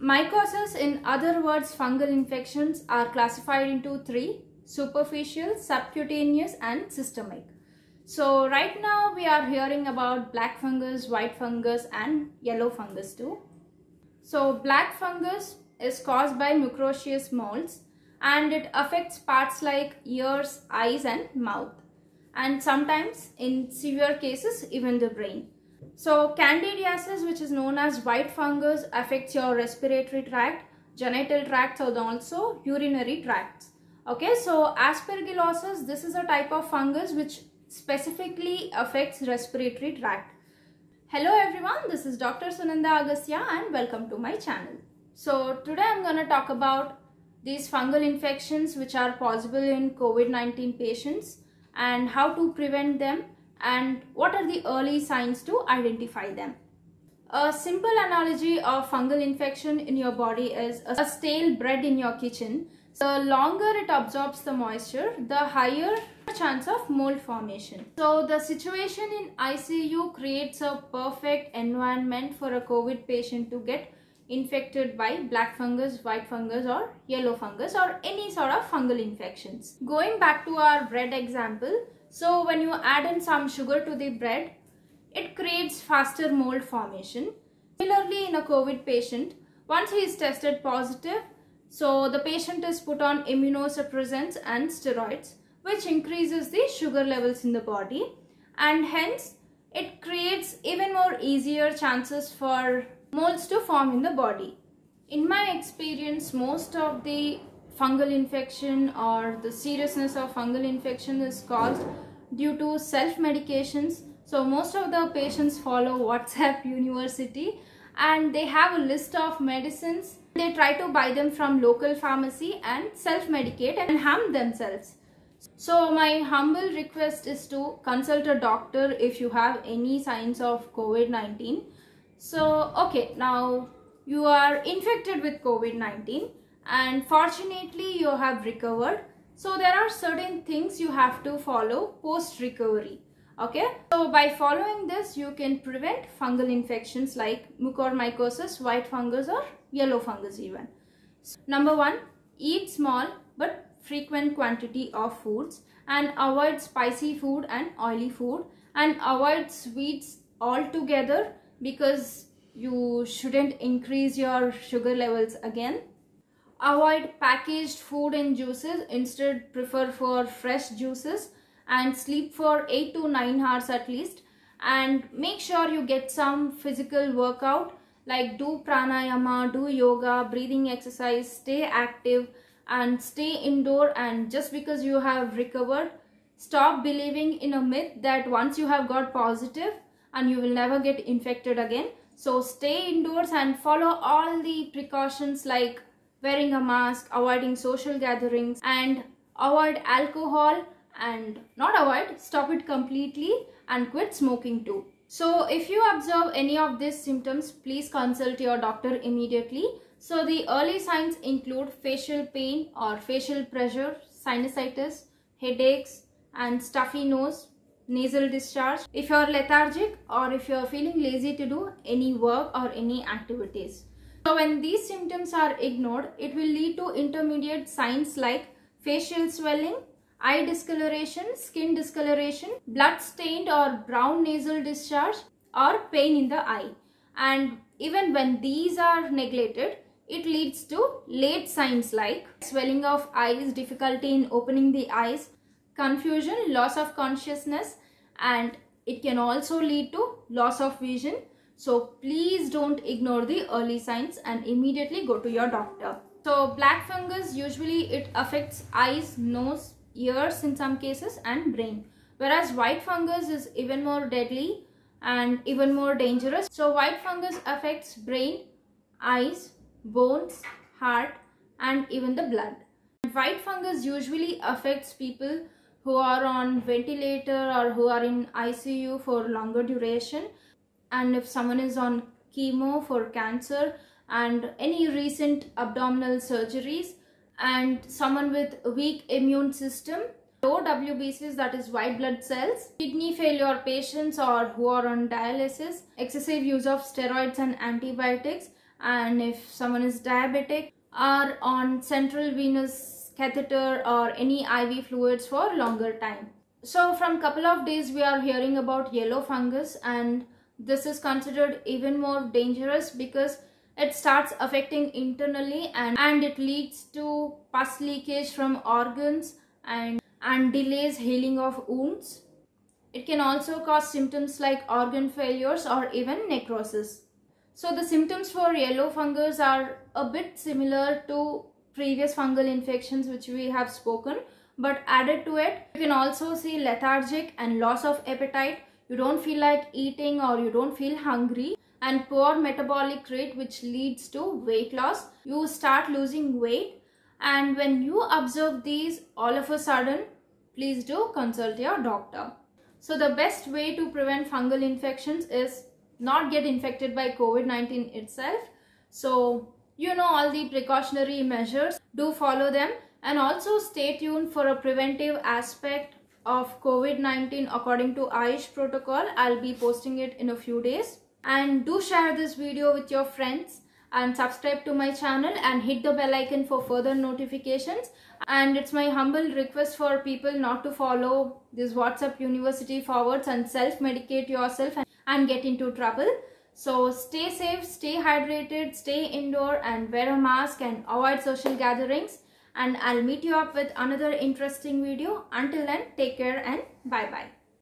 Mycosis, in other words fungal infections, are classified into three: superficial, subcutaneous and systemic. So right now we are hearing about black fungus, white fungus and yellow fungus too. So black fungus is caused by mucosius molds and it affects parts like ears, eyes and mouth, and sometimes in severe cases even the brain. So candidiasis, which is known as white fungus, affects your respiratory tract, genital tracts and also urinary tracts. Okay, so aspergillosis, this is a type of fungus which specifically affects respiratory tract. Hello everyone, this is Dr. Sunanda Agastya and welcome to my channel. So today I'm going to talk about these fungal infections which are possible in COVID-19 patients and how to prevent them and what are the early signs to identify them. A simple analogy of fungal infection in your body is a stale bread in your kitchen. The longer it absorbs the moisture, the higher chance of mold formation. So the situation in ICU creates a perfect environment for a COVID patient to get infected by black fungus, white fungus or yellow fungus or any sort of fungal infections. Going back to our bread example, so when you add in some sugar to the bread, it creates faster mold formation. Similarly, in a COVID patient, once he is tested positive, so the patient is put on immunosuppressants and steroids, which increases the sugar levels in the body, and hence it creates even more easier chances for molds to form in the body. In my experience, most of the fungal infection or the seriousness of fungal infection is caused due to self-medications. So most of the patients follow WhatsApp University and they have a list of medicines. They try to buy them from local pharmacy and self-medicate and harm themselves. So my humble request is to consult a doctor if you have any signs of COVID-19. So okay, now you are infected with COVID-19 and fortunately you have recovered. So there are certain things you have to follow post-recovery. Okay, so by following this you can prevent fungal infections like mucormycosis, white fungus or yellow fungus even. Number one, eat small but frequent quantity of foods and avoid spicy food and oily food, and avoid sweets altogether because you shouldn't increase your sugar levels again. Avoid packaged food and juices, instead prefer for fresh juices, and sleep for 8 to 9 hours at least, and make sure you get some physical workout like do pranayama, do yoga, breathing exercise, stay active and stay indoor. And just because you have recovered, stop believing in a myth that once you have got positive and you will never get infected again. So stay indoors and follow all the precautions like wearing a mask, avoiding social gatherings and avoid alcohol, and not avoid, stop it completely and quit smoking too. So if you observe any of these symptoms, please consult your doctor immediately. So the early signs include facial pain or facial pressure, sinusitis, headaches and stuffy nose, nasal discharge, if you are lethargic or if you are feeling lazy to do any work or any activities. So when these symptoms are ignored, it will lead to intermediate signs like facial swelling, eye discoloration, skin discoloration, blood stained or brown nasal discharge or pain in the eye. And even when these are neglected, it leads to late signs like swelling of eyes, difficulty in opening the eyes, confusion, loss of consciousness, and it can also lead to loss of vision. So please don't ignore the early signs and immediately go to your doctor. So black fungus, usually it affects eyes, nose, ears in some cases and brain, whereas white fungus is even more deadly and even more dangerous. So white fungus affects brain, eyes, bones, heart and even the blood. White fungus usually affects people who are on ventilator or who are in ICU for longer duration, and if someone is on chemo for cancer and any recent abdominal surgeries, and someone with weak immune system, low WBCs, that is white blood cells, kidney failure patients or who are on dialysis, excessive use of steroids and antibiotics, and if someone is diabetic, are on central venous catheter or any IV fluids for longer time. So from couple of days we are hearing about yellow fungus, and this is considered even more dangerous because it starts affecting internally and it leads to pus leakage from organs and delays healing of wounds. It can also cause symptoms like organ failures or even necrosis. So the symptoms for yellow fungus are a bit similar to previous fungal infections which we have spoken, but added to it, you can also see lethargic and loss of appetite. You don't feel like eating or you don't feel hungry, and poor metabolic rate which leads to weight loss. You start losing weight, and when you observe these all of a sudden, please do consult your doctor. So the best way to prevent fungal infections is not get infected by COVID-19 itself. So you know all the precautionary measures, do follow them, and also stay tuned for a preventive aspect of COVID-19 according to Ayush protocol. I'll be posting it in a few days. And do share this video with your friends and subscribe to my channel and hit the bell icon for further notifications. And it's my humble request for people not to follow this WhatsApp University forwards and self-medicate yourself and get into trouble. So stay safe, stay hydrated, stay indoor and wear a mask and avoid social gatherings. And I'll meet you up with another interesting video. Until then, take care and bye-bye.